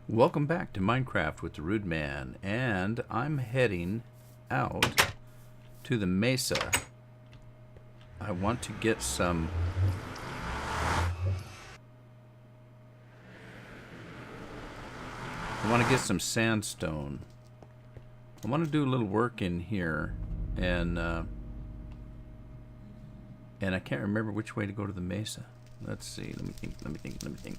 Welcome back to Minecraft with the Rude Man, and I'm heading out to the mesa. I want to get some sandstone. I want to do a little work in here, and I can't remember which way to go to the mesa. Let's see. Let me think.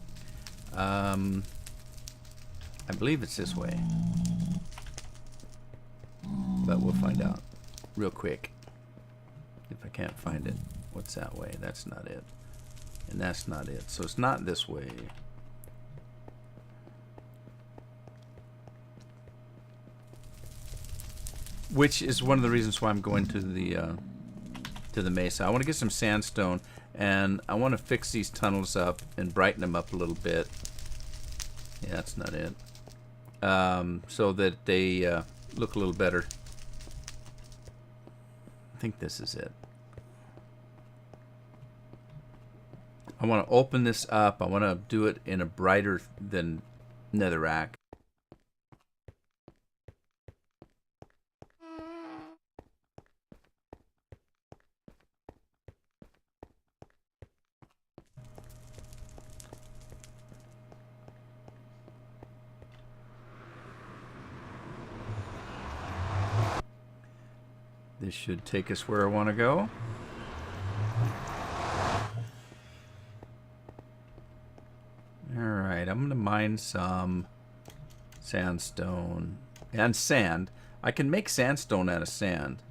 I believe it's this way, but we'll find out real quick if I can't find it. What's that way? That's not it, and that's not it. So it's not this way. Which is one of the reasons why I'm going to the mesa. I want to get some sandstone, and I want to fix these tunnels up and brighten them up a little bit. Yeah, that's not it. So that they look a little better. I think this is it. I want to open this up. I want to do it in a brighter than netherrack. This should take us where I want to go. Alright, I'm going to mine some sandstone and sand. I can make sandstone out of sand.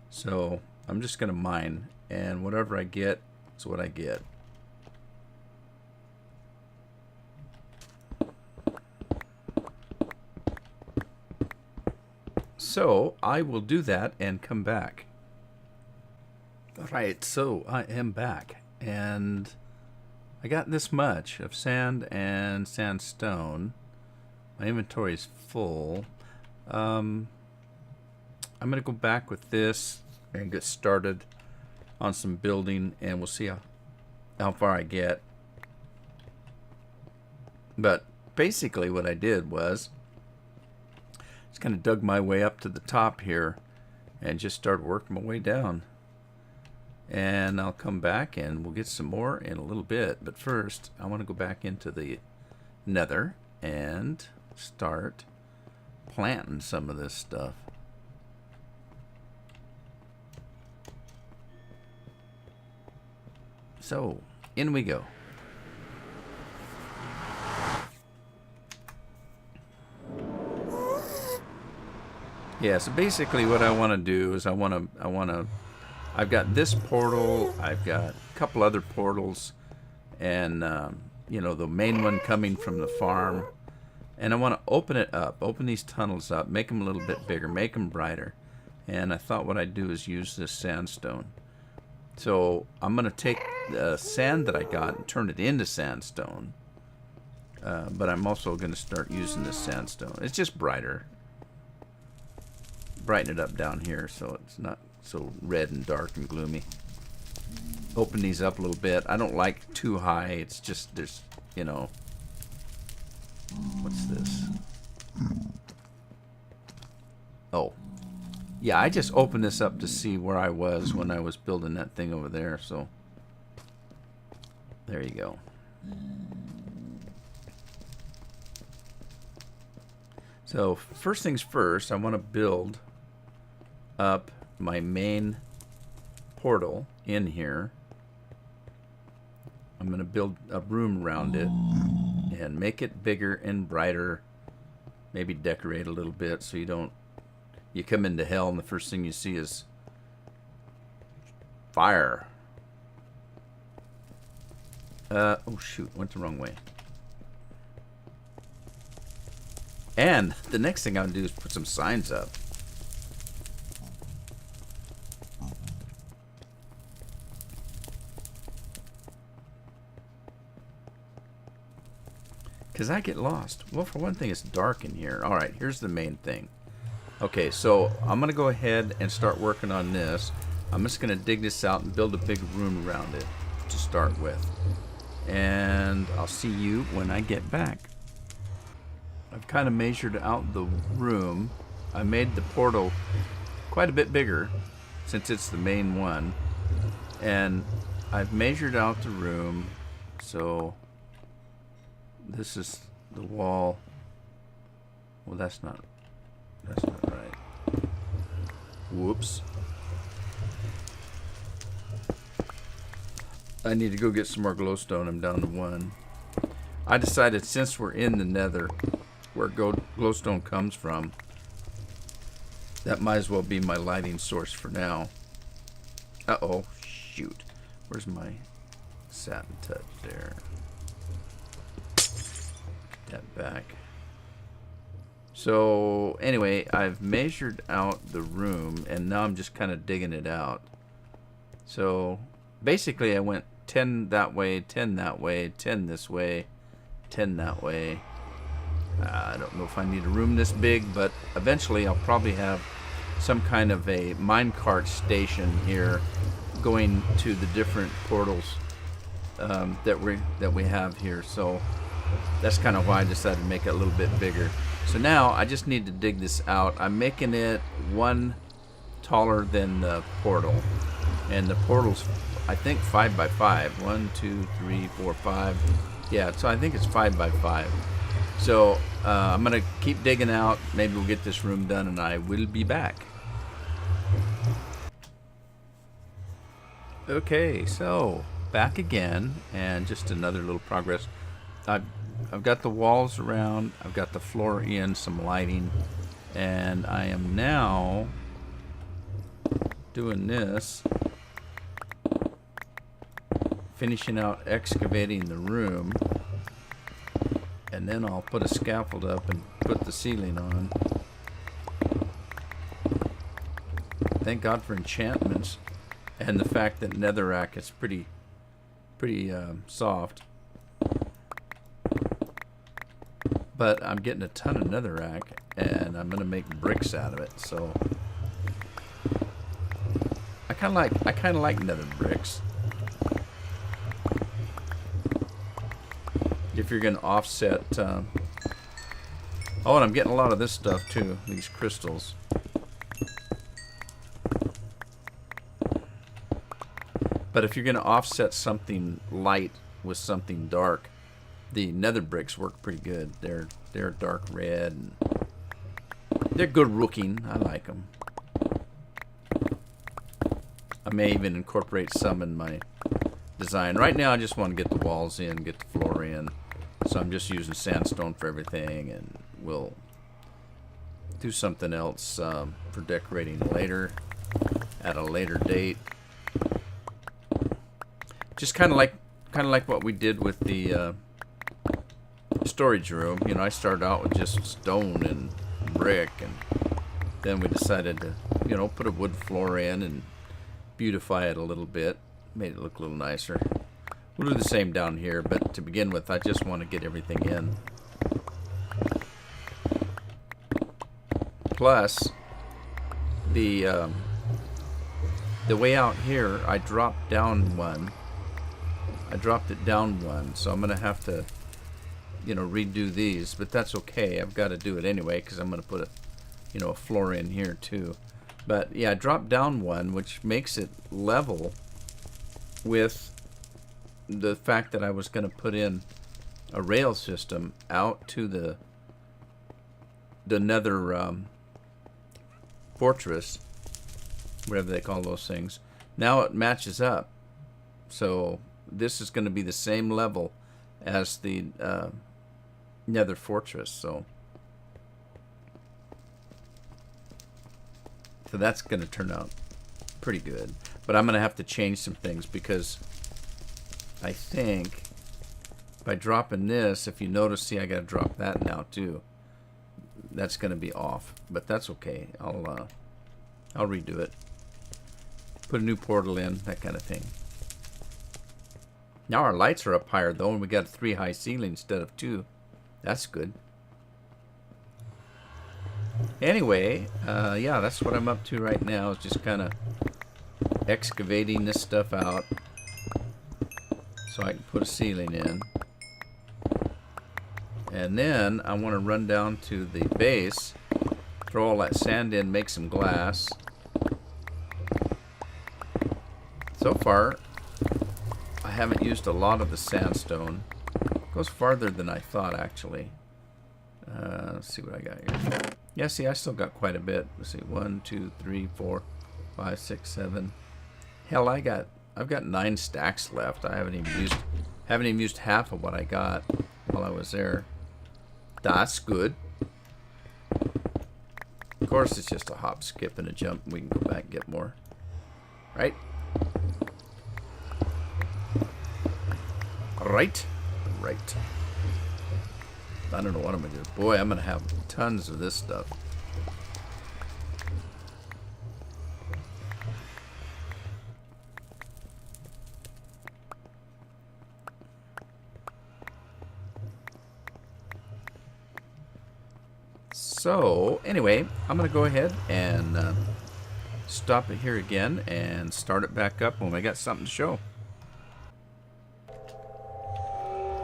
So I'm just going to mine, and whatever I get is what I get. So I will do that and come back. Alright, so I am back, and I got this much of sand and sandstone. My inventory is full. I'm gonna go back with this and get started on some building, and we'll see how far I get. But basically what I did was just kind of dug my way up to the top here and just started working my way down. And I'll come back and we'll get some more in a little bit. But first, I want to go back into the nether and start planting some of this stuff. So, in we go. Yeah, so basically what I want to do is I've got this portal, I've got a couple other portals, and you know, the main one coming from the farm, and I want to open it up, open these tunnels up, make them a little bit bigger, make them brighter. And I thought what I'd do is use this sandstone. So I'm going to take the sand that I got and turn it into sandstone, but I'm also going to start using this sandstone. It's just brighter. Brighten it up down here so it's not so red and dark and gloomy. Open these up a little bit. I don't like too high. It's just, there's, you know, what's this? Oh, yeah, I just opened this up to see where I was when I was building that thing over there. So there you go. So first things first, I want to build up my main portal in here. I'm going to build a room around it and make it bigger and brighter. Maybe decorate a little bit so you come into hell and the first thing you see is fire. Oh shoot, went the wrong way. And the next thing I'm going to do is put some signs up. Because I get lost. Well, for one thing, it's dark in here. Alright, here's the main thing. Okay, so I'm going to go ahead and start working on this. I'm just going to dig this out and build a big room around it to start with. And I'll see you when I get back. I've kind of measured out the room. I made the portal quite a bit bigger since it's the main one. And I've measured out the room. So this is the wall. Well, that's not right. Whoops. I need to go get some more glowstone. I'm down to 1. I decided since we're in the nether, where glowstone comes from, that might as well be my lighting source for now. Uh-oh, shoot. Where's my satin touch there? Get that back. So, anyway, I've measured out the room, and now I'm just kind of digging it out. So, basically I went 10 that way, 10 that way, 10 this way, 10 that way. I don't know if I need a room this big, but eventually I'll probably have some kind of a minecart station here going to the different portals that we have here. So that's kind of why I decided to make it a little bit bigger. So now I just need to dig this out. I'm making it 1 taller than the portal, and the portal's I think 5 by 5. 1, 2, 3, 4, 5. Yeah, so I think it's 5 by 5. So I'm gonna keep digging out. Maybe we'll get this room done, and I will be back. Okay, so back again, and just another little progress. I've got the walls around. I've got the floor in, some lighting, and I am now doing this. Finishing out excavating the room, and then I'll put a scaffold up and put the ceiling on. Thank God for enchantments and the fact that netherrack is pretty soft. But I'm getting a ton of netherrack, and I'm gonna make bricks out of it. So I kind of like nether bricks. If you're going to offset... oh, and I'm getting a lot of this stuff too, these crystals. But if you're going to offset something light with something dark, the nether bricks work pretty good. They're dark red, and they're good looking. I like them. I may even incorporate some in my design. Right now I just want to get the walls in, get the floor in. So I'm just using sandstone for everything, and we'll do something else for decorating later, at a later date. Just kind of like what we did with the storage room. You know, I started out with just stone and brick, and then we decided to, you know, put a wood floor in and beautify it a little bit, made it look a little nicer. We'll do the same down here, but to begin with, I just want to get everything in. Plus, the way out here, I dropped down 1. I dropped it down 1, so I'm going to have to, you know, redo these, but that's okay. I've got to do it anyway, because I'm going to put a, you know, a floor in here too. But yeah, I dropped down 1, which makes it level with the fact that I was going to put in a rail system out to the nether fortress, whatever they call those things. Now it matches up, so this is going to be the same level as the nether fortress. So that's going to turn out pretty good, but I'm going to have to change some things, because I think by dropping this, if you notice, see, I got to drop that now too. That's going to be off, but that's okay. I'll redo it. Put a new portal in, that kind of thing. Now our lights are up higher though, and we got 3 high ceilings instead of 2. That's good. Anyway, yeah, that's what I'm up to right now, is just kind of excavating this stuff out so I can put a ceiling in. And then I want to run down to the base, throw all that sand in, make some glass. So far, I haven't used a lot of the sandstone. It goes farther than I thought, actually. Let's see what I got here. Yeah, see, I still got quite a bit. Let's see, 1, 2, 3, 4, 5, 6, 7. Hell, I've got 9 stacks left. I haven't even used half of what I got while I was there. That's good. Of course, it's just a hop, skip, and a jump. We can go back and get more. Right? Right? Right. I don't know what I'm going to do. Boy, I'm going to have tons of this stuff. So, anyway, I'm going to go ahead and stop it here again and start it back up when we got something to show.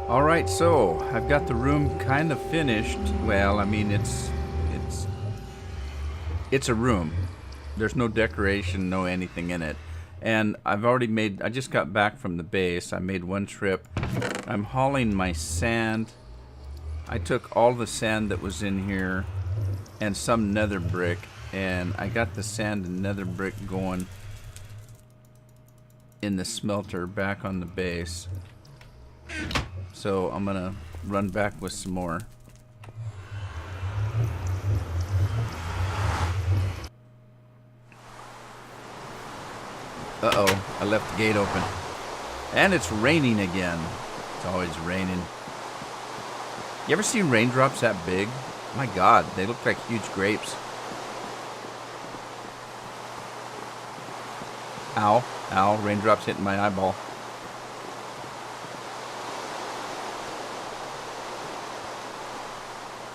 Alright, so I've got the room kind of finished. Well, I mean, it's a room. There's no decoration, no anything in it. And I just got back from the base. I made one trip. I'm hauling my sand. I took all the sand that was in here and some nether brick, and I got the sand and nether brick going in the smelter back on the base. So I'm gonna run back with some more. Uh-oh, I left the gate open. And it's raining again. It's always raining. You ever seen raindrops that big? My God, they look like huge grapes. Ow, ow, raindrops hitting my eyeball.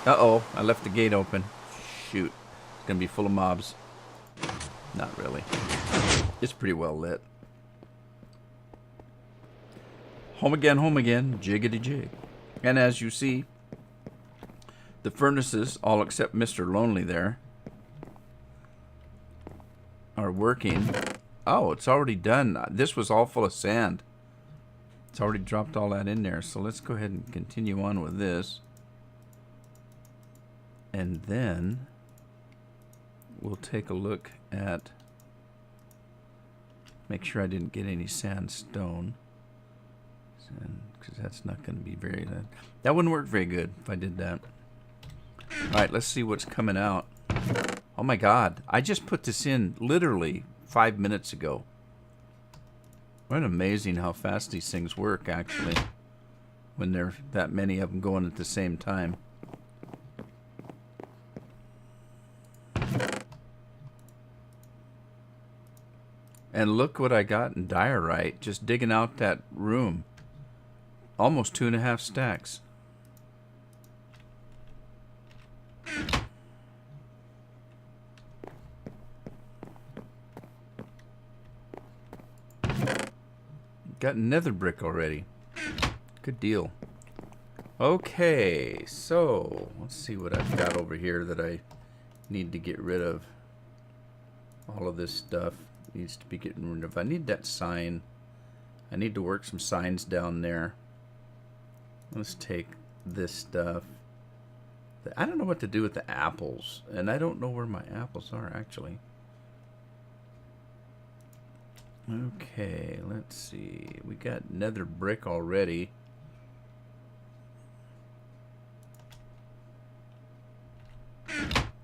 Uh-oh, I left the gate open. Shoot, it's gonna be full of mobs. Not really. It's pretty well lit. Home again, jiggity jig. And as you see, the furnaces, all except Mr. Lonely there, are working. Oh, it's already done. This was all full of sand. It's already dropped all that in there. So let's go ahead and continue on with this. And then we'll take a look at, make sure I didn't get any sandstone, because that's not going to be very, that wouldn't work very good if I did that. Alright, let's see what's coming out. Oh my God, I just put this in literally 5 minutes ago. Isn't it amazing how fast these things work, actually, when there are that many of them going at the same time. And look what I got in diorite, just digging out that room. Almost 2.5 stacks. Got nether brick already. Good deal. Okay, so let's see what I've got over here that I need to get rid of. All of this stuff needs to be getting rid of. I need that sign. I need to work some signs down there. Let's take this stuff. I don't know what to do with the apples, and I don't know where my apples are actually. Okay, let's see. We got nether brick already.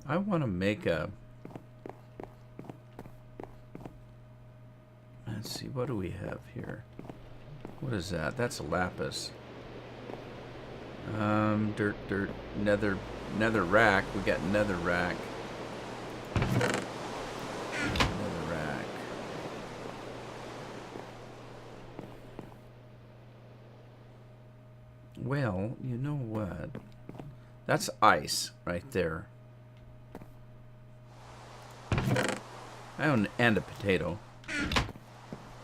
I want to make a... Let's see, what do we have here? What is that? That's a lapis. Dirt, nether rack. We got nether rack. Well, you know what? That's ice right there. And a potato.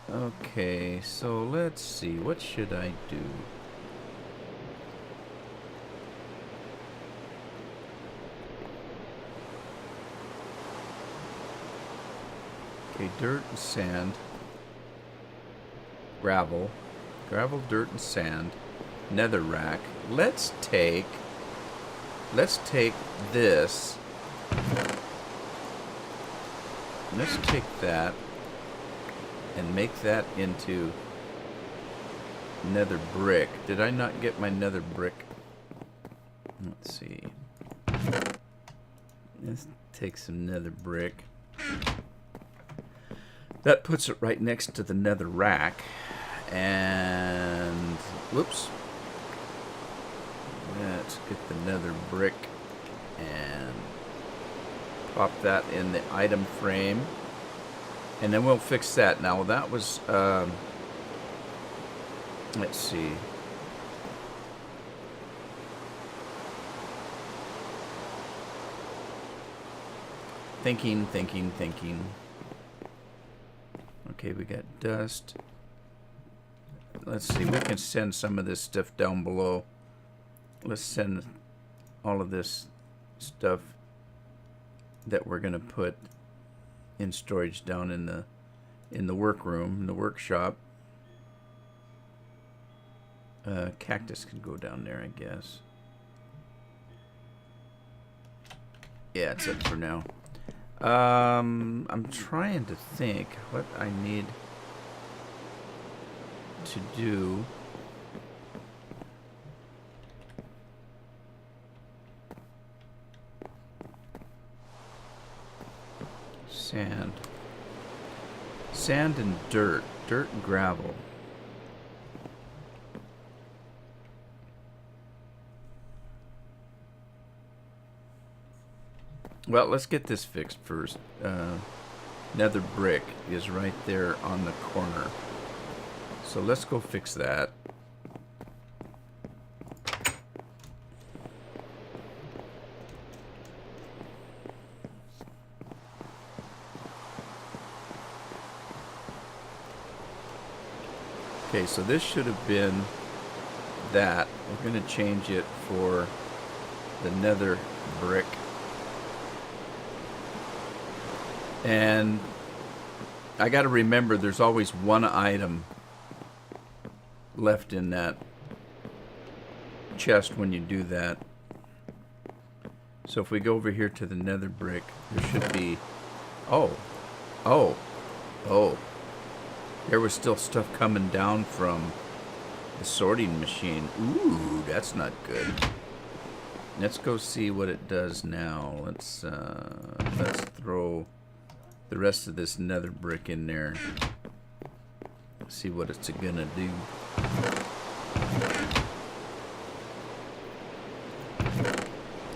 Okay, so let's see. What should I do? Okay, dirt and sand. Gravel. Gravel, dirt, and sand. Nether rack. Let's take this. Let's take that and make that into nether brick. Did I not get my nether brick? Let's see. Let's take some nether brick. That puts it right next to the nether rack. And whoops. Let's get the nether brick and pop that in the item frame. And then we'll fix that. Now that was let's see. Thinking. Okay, we got dust. Let's see, we can send some of this stuff down below. Let's send all of this stuff that we're gonna put in storage down in the workroom, in the workshop. Cactus can go down there, I guess. Yeah, it's up for now. I'm trying to think what I need to do. Sand and dirt and gravel. Well, let's get this fixed first. Nether brick is right there on the corner. So let's go fix that. Okay, so this should have been that. We're going to change it for the nether brick. And I got to remember there's always one item left in that chest when you do that. So if we go over here to the nether brick, there should be... Oh. There was still stuff coming down from the sorting machine. Ooh, that's not good. Let's go see what it does now. Let's throw the rest of this nether brick in there. See what it's gonna do.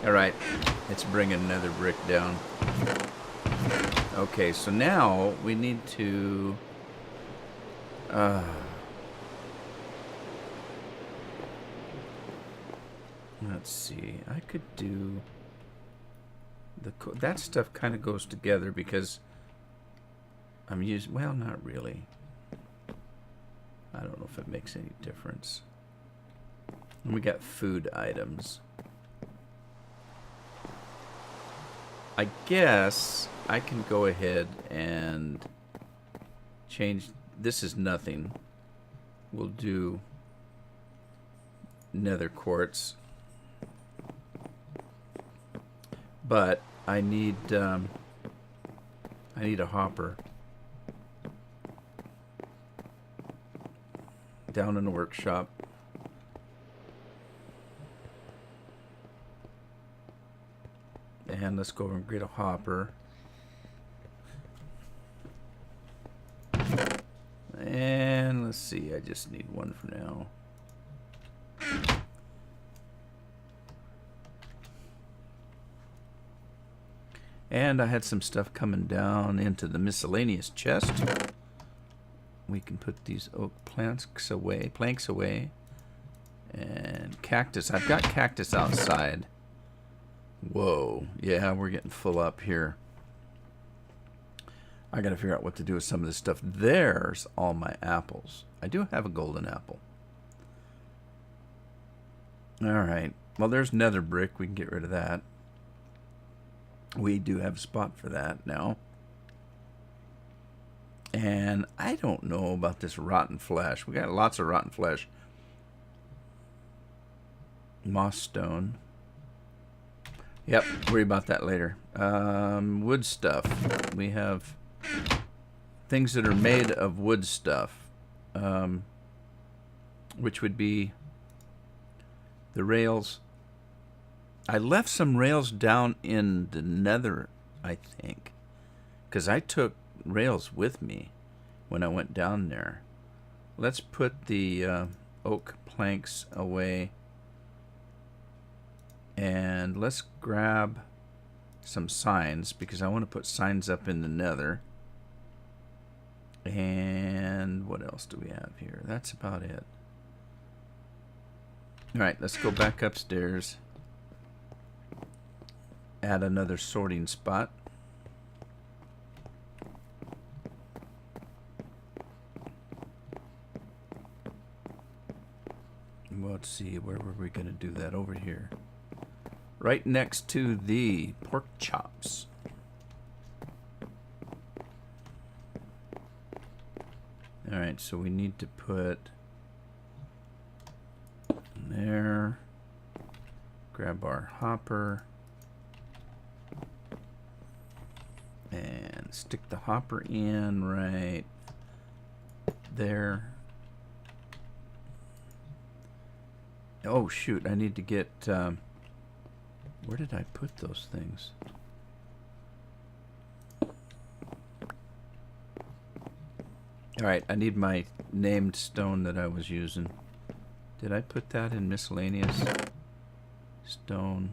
Alright, it's bringing nether brick down. Okay, so now we need to... let's see. I could do... that stuff kind of goes together because I'm using... Well, not really. I don't know if it makes any difference. And we got food items. I guess I can go ahead and change... This is nothing. We'll do nether quartz. But I need a hopper down in the workshop. And let's go over and get a hopper. And let's see, I just need one for now. And I had some stuff coming down into the miscellaneous chest. We can put these oak planks away. And cactus. I've got cactus outside. Whoa. Yeah, we're getting full up here. I gotta figure out what to do with some of this stuff. There's all my apples. I do have a golden apple. Alright. Well, there's nether brick. We can get rid of that. We do have a spot for that now. And I don't know about this rotten flesh. We got lots of rotten flesh. Moss stone. Yep, worry about that later. Wood stuff. We have things that are made of wood stuff, which would be the rails. I left some rails down in the nether, I think, because I took rails with me when I went down there. Let's put the oak planks away, and let's grab some signs, because I want to put signs up in the nether. And what else do we have here? That's about it. Alright, let's go back upstairs. Add another sorting spot. Let's see, where were we going to do that? Over here. Right next to the pork chops. Alright, so we need to put there. Grab our hopper. And stick the hopper in right there. Oh shoot, I need to get, where did I put those things? Alright, I need my named stone that I was using. Did I put that in miscellaneous? Stone.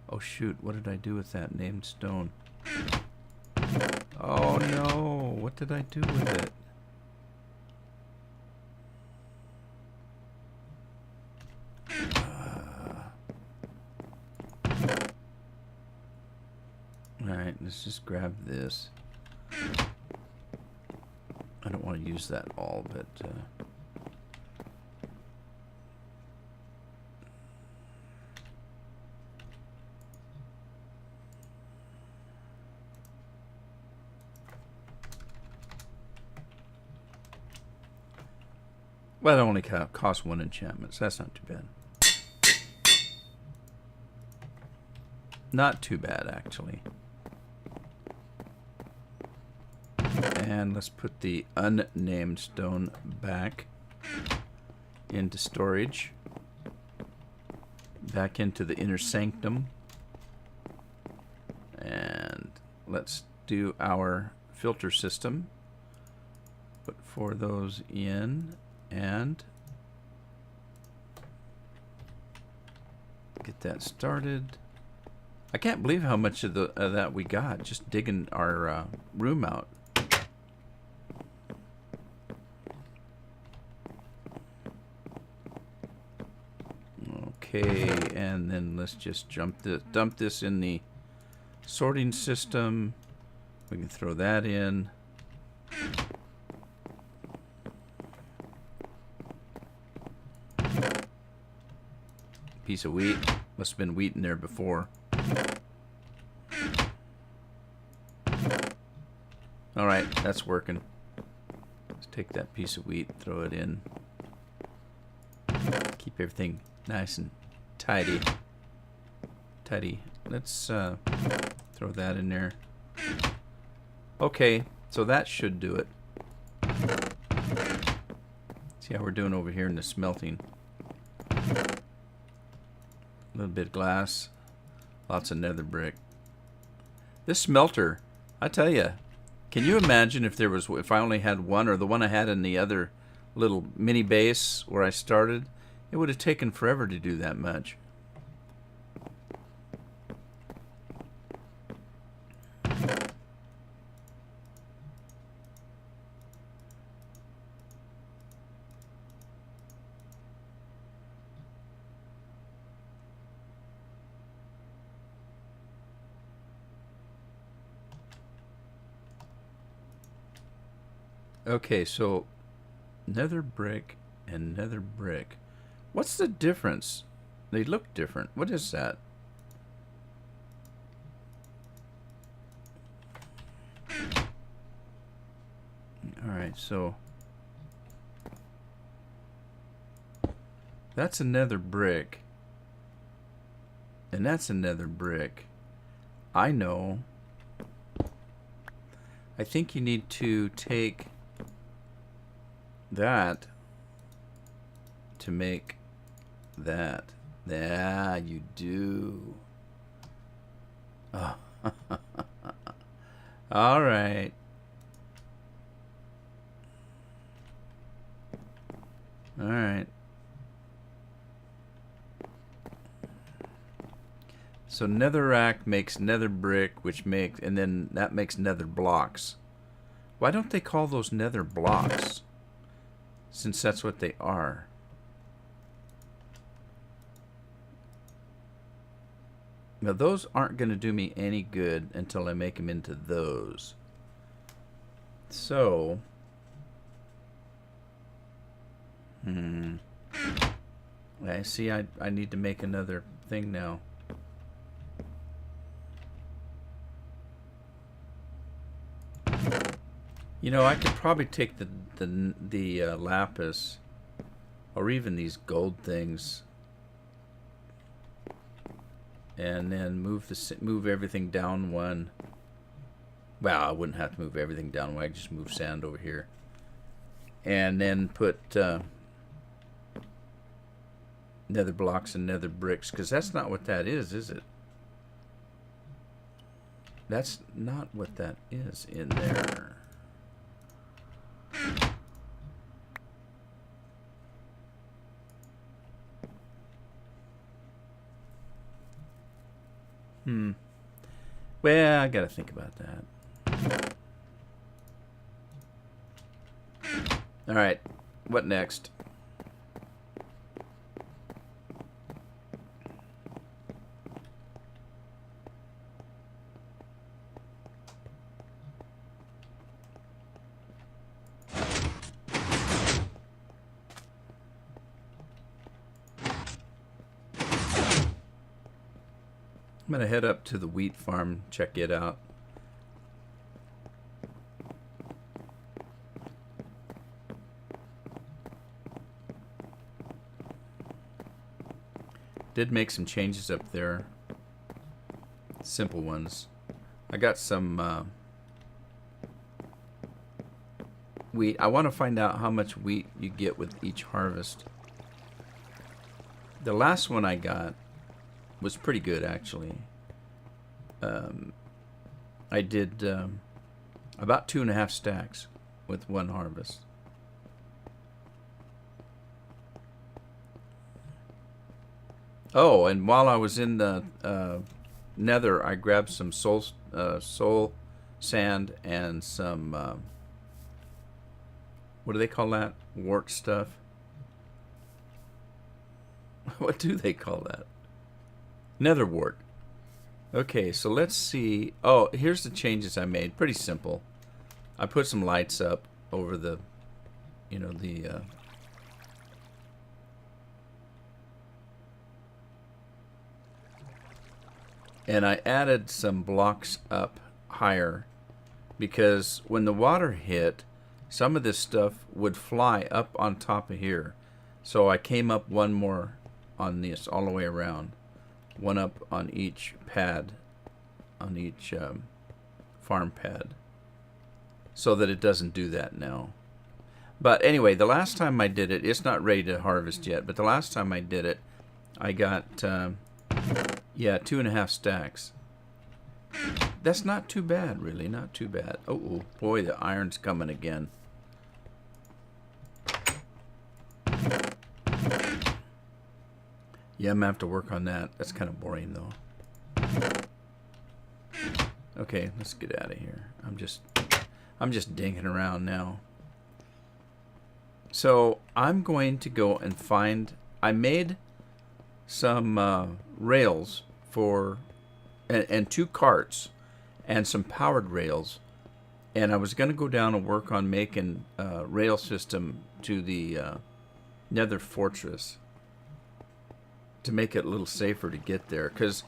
Oh shoot, what did I do with that named stone? Oh no, what did I do with it? Alright, let's just grab this. I don't want to use that all, but well, it only costs 1 enchantment, so that's not too bad. Not too bad, actually. And let's put the unnamed stone back into storage. Back into the inner sanctum. And let's do our filter system. Put 4 of those in and get that started. I can't believe how much of that we got just digging our room out. Okay, and then let's just dump this in the sorting system. We can throw that in. Piece of wheat. Must have been wheat in there before. Alright, that's working. Let's take that piece of wheat, throw it in. Keep everything nice and tidy. Let's throw that in there. Okay, so that should do it. See how we're doing over here in the smelting. A little bit of glass. Lots of nether brick. This smelter, I tell you, can you imagine if I only had one, or the one I had in the other little mini base where I started? It would have taken forever to do that much. Okay, so nether brick and nether brick. What's the difference? They look different. What is that? Alright, so that's another brick. And that's another brick. I know. I think you need to take that to make that. Yeah, you do. Oh. All right. All right. So netherrack makes nether brick, which makes, and then that makes nether blocks. Why don't they call those nether blocks? Since that's what they are. Now those aren't going to do me any good until I make them into those. So, I see. I need to make another thing now. You know, I could probably take the lapis, or even these gold things, and then move everything down one. Well, I wouldn't have to move everything down one. I could just move sand over here, and then put nether blocks and nether bricks, because that's not what that is it? That's not what that is in there. Well, I gotta think about that. Alright, what next? I'm going to head up to the wheat farm, check it out. Did make some changes up there. Simple ones. I got some wheat. I want to find out how much wheat you get with each harvest. The last one I got was pretty good, actually. I did about 2.5 stacks with one harvest. Oh, and while I was in the nether, I grabbed some soul sand and some what do they call that? Wart stuff. What do they call that? Nether wart. Okay, so let's see. Oh, here's the changes I made. Pretty simple. I put some lights up over the, you know, the and I added some blocks up higher because when the water hit, some of this stuff would fly up on top of here. So I came up one more on this all the way around. One up on each pad, on each farm pad, so that it doesn't do that now. But anyway, the last time I did it, it's not ready to harvest yet, but the last time I did it, I got, yeah, 2.5 stacks. That's not too bad, really, not too bad. Oh, boy, the iron's coming again. Yeah, I'm gonna have to work on that. That's kind of boring, though. Okay, let's get out of here. I'm just dinking around now. So I'm going to go and find. I made some rails for, and 2 carts, and some powered rails, and I was going to go down and work on making a rail system to the Nether Fortress, to make it a little safer to get there, because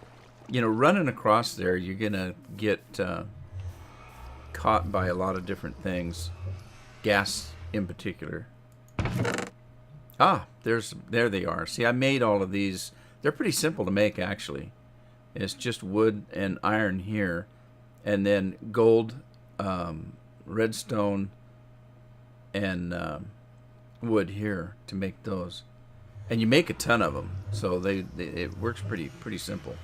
you know, running across there, you're gonna get caught by a lot of different things. gas in particular. Ah, there they are. See, I made all of these. They're pretty simple to make, actually. It's just wood and iron here, and then gold, redstone, and wood here to make those. And you make a ton of them, so it works pretty simple.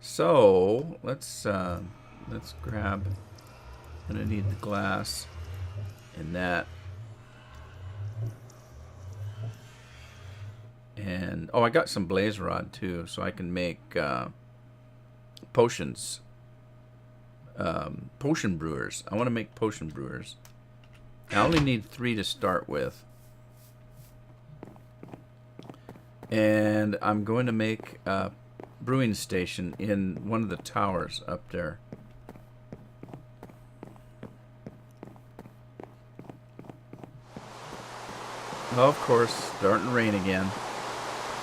So let's grab. I'm gonna need the glass and that. And oh, I got some blaze rod too, so I can make potions. Potion brewers. I want to make potion brewers. I only need 3 to start with. And I'm going to make a brewing station in one of the towers up there. Oh, of course, starting to rain again.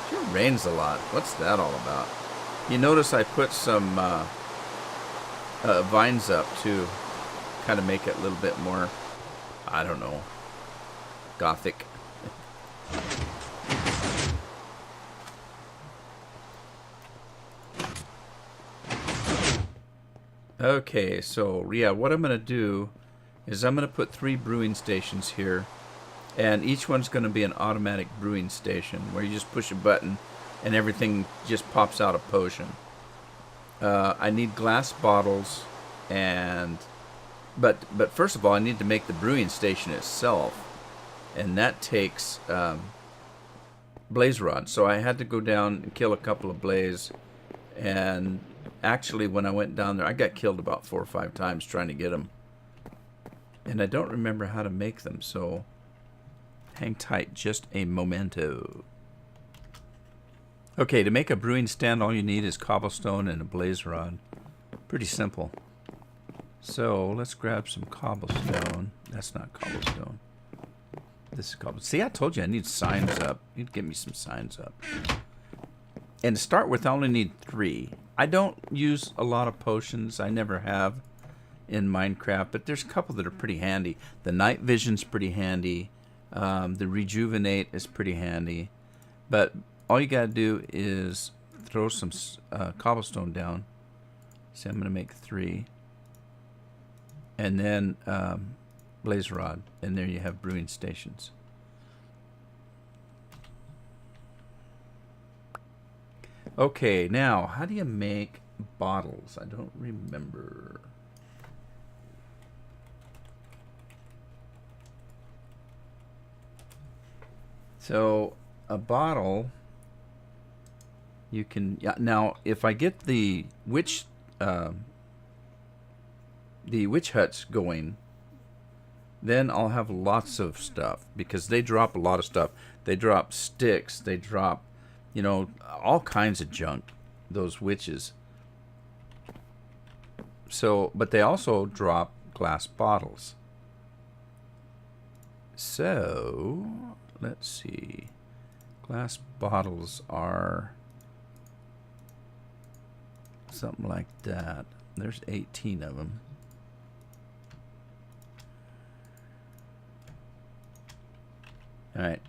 Sure rains a lot. What's that all about? You notice I put some vines up to kind of make it a little bit more, I don't know, gothic. Okay, so yeah, what I'm going to do is I'm going to put 3 brewing stations here, and each one's going to be an automatic brewing station where you just push a button and everything just pops out a potion. I need glass bottles, but first of all I need to make the brewing station itself, and that takes blaze rods. So I had to go down and kill a couple of blaze, and actually when I went down there I got killed about 4 or 5 times trying to get them, and I don't remember how to make them, so hang tight just a momento. Okay, to make a brewing stand all you need is cobblestone and a blaze rod. Pretty simple. So let's grab some cobblestone. That's not cobblestone. This is cobblestone. See, I told you I need signs up. You'd give me some signs up. And to start with, I only need 3. I don't use a lot of potions. I never have in Minecraft, but there's a couple that are pretty handy. The night vision's pretty handy. The rejuvenate is pretty handy. But all you gotta do is throw some cobblestone down. See, I'm gonna make 3. And then blaze rod. And there you have brewing stations. Okay, now, how do you make bottles? I don't remember. So, a bottle, you can... Yeah, now, if I get the witch huts going, then I'll have lots of stuff, because they drop a lot of stuff. They drop sticks, they drop, you know, all kinds of junk, those witches. So, but they also drop glass bottles. So, let's see. Glass bottles are something like that. There's 18 of them. All right.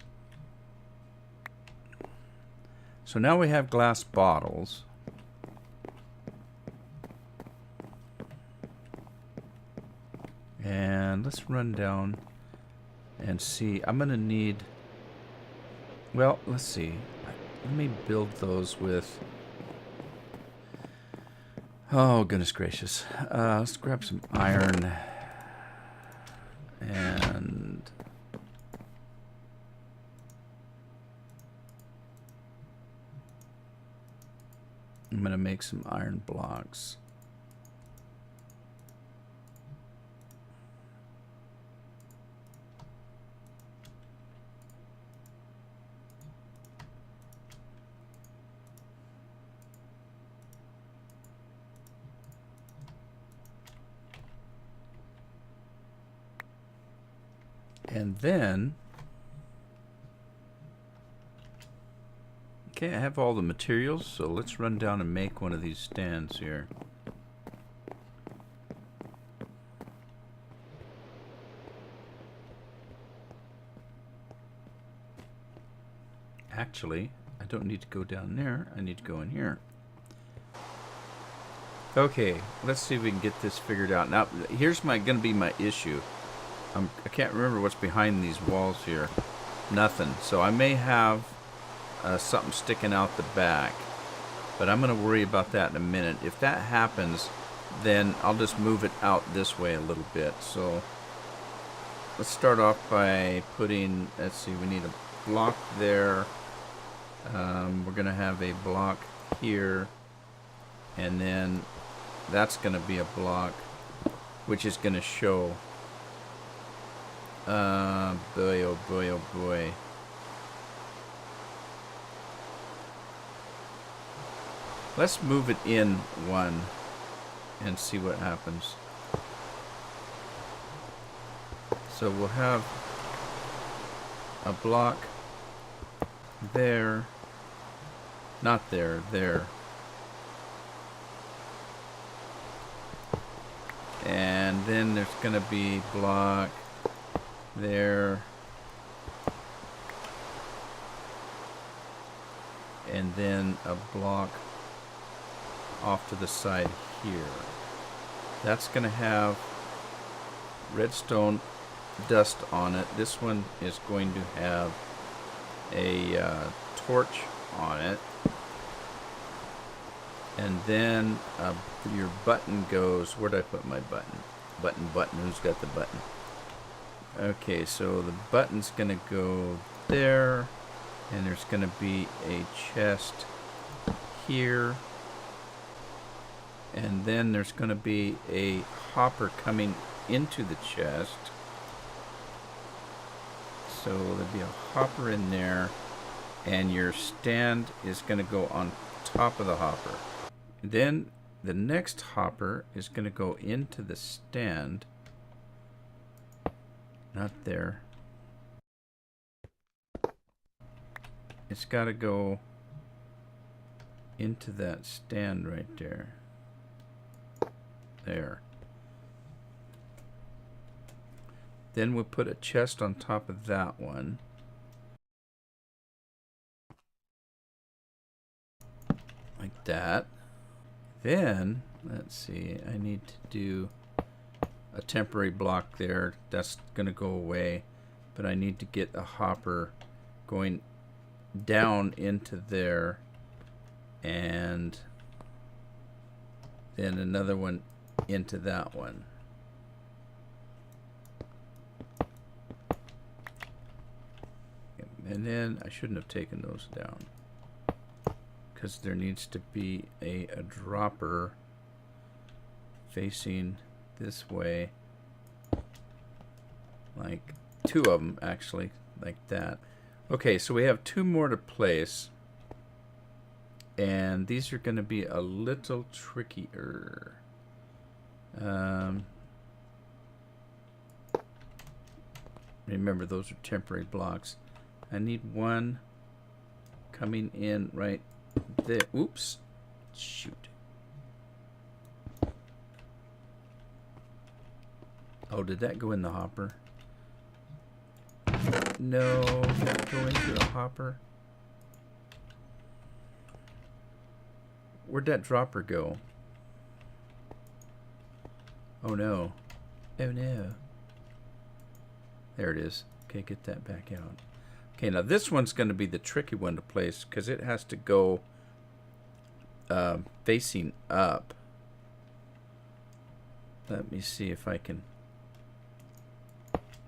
So now we have glass bottles. And let's run down and see. I'm going to need... Well, let's see. Let me build those with... Oh, goodness gracious. Let's grab some iron. And... I'm going to make some iron blocks. And then, okay, I have all the materials, so let's run down and make one of these stands here. Actually, I don't need to go down there. I need to go in here. Okay, let's see if we can get this figured out. Now, here's going to be my issue. I can't remember what's behind these walls here. Nothing. So I may have something sticking out the back. But I'm going to worry about that in a minute. If that happens, then I'll just move it out this way a little bit. So let's start off by putting, let's see, we need a block there. We're going to have a block here. And then that's going to be a block, which is going to show. Boy, oh boy, oh boy. Let's move it in one and see what happens. So we'll have a block there, not there, there. And then there's going to be block there. And then a block off to the side here. That's going to have redstone dust on it. This one is going to have a torch on it. And then your button goes, where did I put my button? Button, who's got the button? Okay, so the button's going to go there, and there's going to be a chest here, and then there's going to be a hopper coming into the chest. So there'll be a hopper in there, and your stand is going to go on top of the hopper. Then the next hopper is going to go into the stand. Not there. It's got to go into that stand right there. There. Then we'll put a chest on top of that one. Like that. Then, let's see, I need to do a temporary block there. That's going to go away. But I need to get a hopper going down into there. And then another one into that one. And then I shouldn't have taken those down, because there needs to be a dropper facing this way, like two of them actually, like that. Okay, so we have two more to place, and these are going to be a little trickier. Remember, those are temporary blocks. I need one coming in right there. Oops. Shoot. Oh, did that go in the hopper? No, did that go into the hopper? Where'd that dropper go? Oh no. Oh no. There it is. Okay, get that back out. Okay, now this one's going to be the tricky one to place, because it has to go facing up. Let me see if I can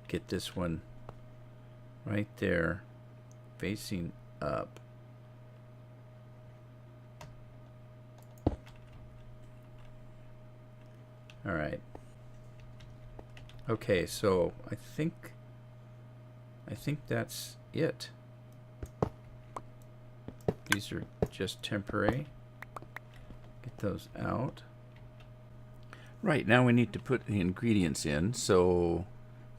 get this one right there facing up. All right. Okay, so I think that's it. These are just temporary. Get those out. Right, now we need to put the ingredients in. So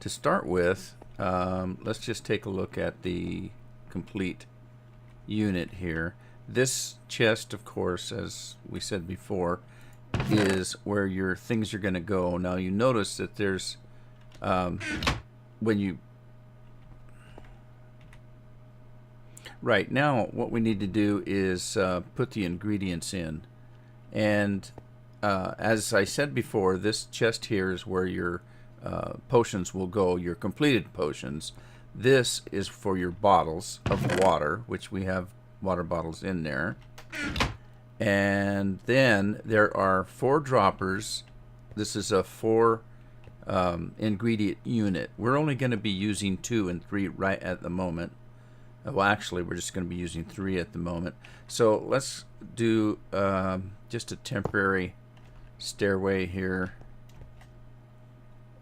to start with, let's just take a look at the complete unit here. This chest, of course, as we said before, is where your things are going to go. Now you notice that there's Right, now what we need to do is put the ingredients in. And as I said before, this chest here is where your potions will go, your completed potions. This is for your bottles of water, which we have water bottles in there. And then there are 4 droppers. This is a 4 ingredient unit. We're only going to be using 2 and 3 right at the moment. Well, actually, we're just going to be using 3 at the moment. So let's do just a temporary stairway here.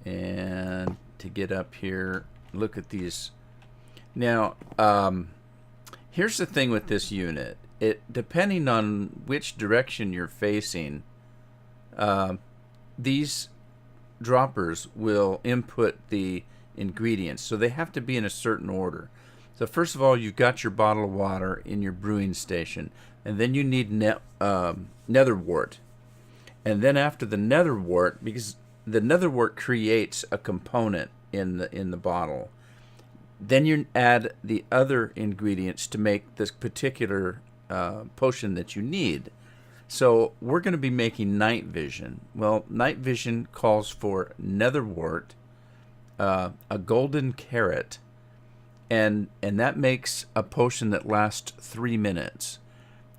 And to get up here, look at these. Now, here's the thing with this unit. Depending on which direction you're facing, these droppers will input the ingredients. So they have to be in a certain order. So first of all, you've got your bottle of water in your brewing station, and then you need netherwort. And then after the netherwort, because the netherwort creates a component in the bottle, then you add the other ingredients to make this particular potion that you need. So we're going to be making night vision. Well, night vision calls for netherwort, a golden carrot, and that makes a potion that lasts 3 minutes.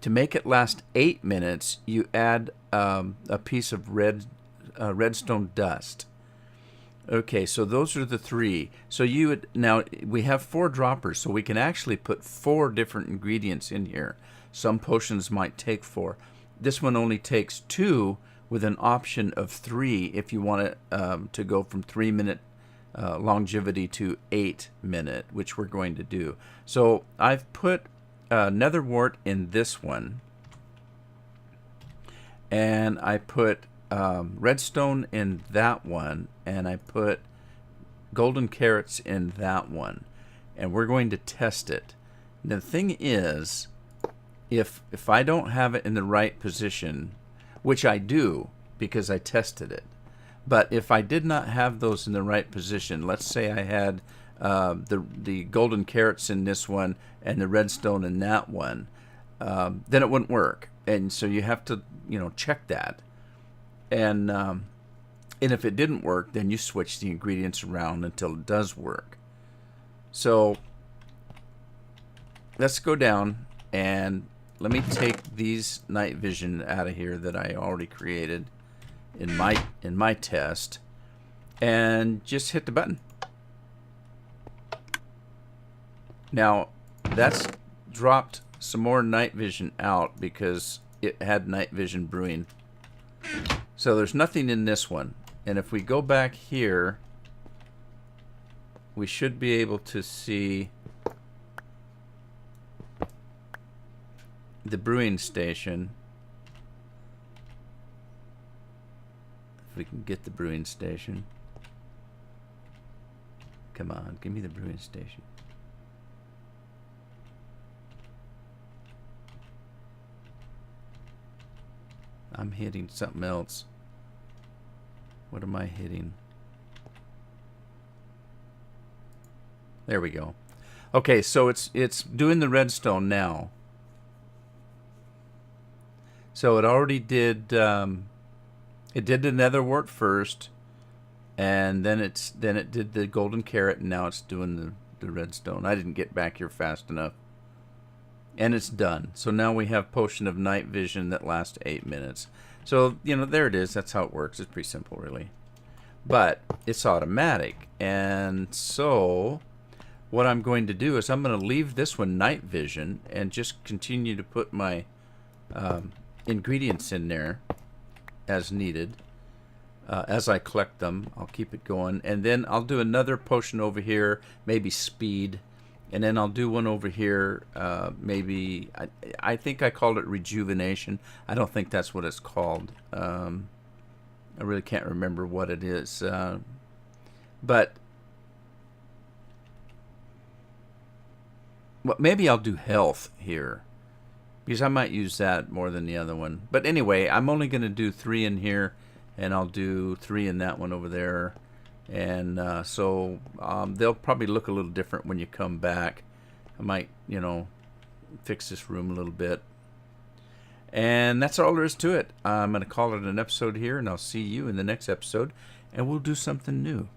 To make it last 8 minutes, you add a piece of redstone dust. Okay, so those are the 3. So now we have 4 droppers, so we can actually put 4 different ingredients in here. Some potions might take 4. This one only takes 2 with an option of 3 if you want it to go from 3-minute longevity to 8-minute, which we're going to do. So I've put netherwort in this one, and I put redstone in that one, and I put golden carrots in that one, and we're going to test it. And the thing is, if I don't have it in the right position, which I do because I tested it, but if I did not have those in the right position, let's say I had the golden carrots in this one and the redstone in that one, then it wouldn't work. And so you have to, check that. And if it didn't work, then you switch the ingredients around until it does work. So let's go down and let me take these night vision out of here that I already created in my test, and just hit the button. Now that's dropped some more night vision out because it had night vision brewing. So there's nothing in this one. And if we go back here, we should be able to see the brewing station. If we can get the brewing station. Come on, give me the brewing station. I'm hitting something else. What am I hitting? There we go. Okay, so it's doing the redstone now. So it already did. It did the netherwort first, and then it did the golden carrot, and now it's doing the redstone. I didn't get back here fast enough. And it's done. So now we have potion of night vision that lasts 8 minutes. So, there it is. That's how it works. It's pretty simple, really. But it's automatic. And so what I'm going to do is I'm going to leave this one night vision and just continue to put my ingredients in there as needed. As I collect them, I'll keep it going. And then I'll do another potion over here, maybe speed. And then I'll do one over here, maybe, I think I called it rejuvenation. I don't think that's what it's called. I really can't remember what it is. But well, maybe I'll do health here, because I might use that more than the other one. But anyway, I'm only going to do 3 in here, and I'll do 3 in that one over there. And so they'll probably look a little different when you come back. I might, fix this room a little bit. And that's all there is to it. I'm going to call it an episode here, and I'll see you in the next episode, and we'll do something new.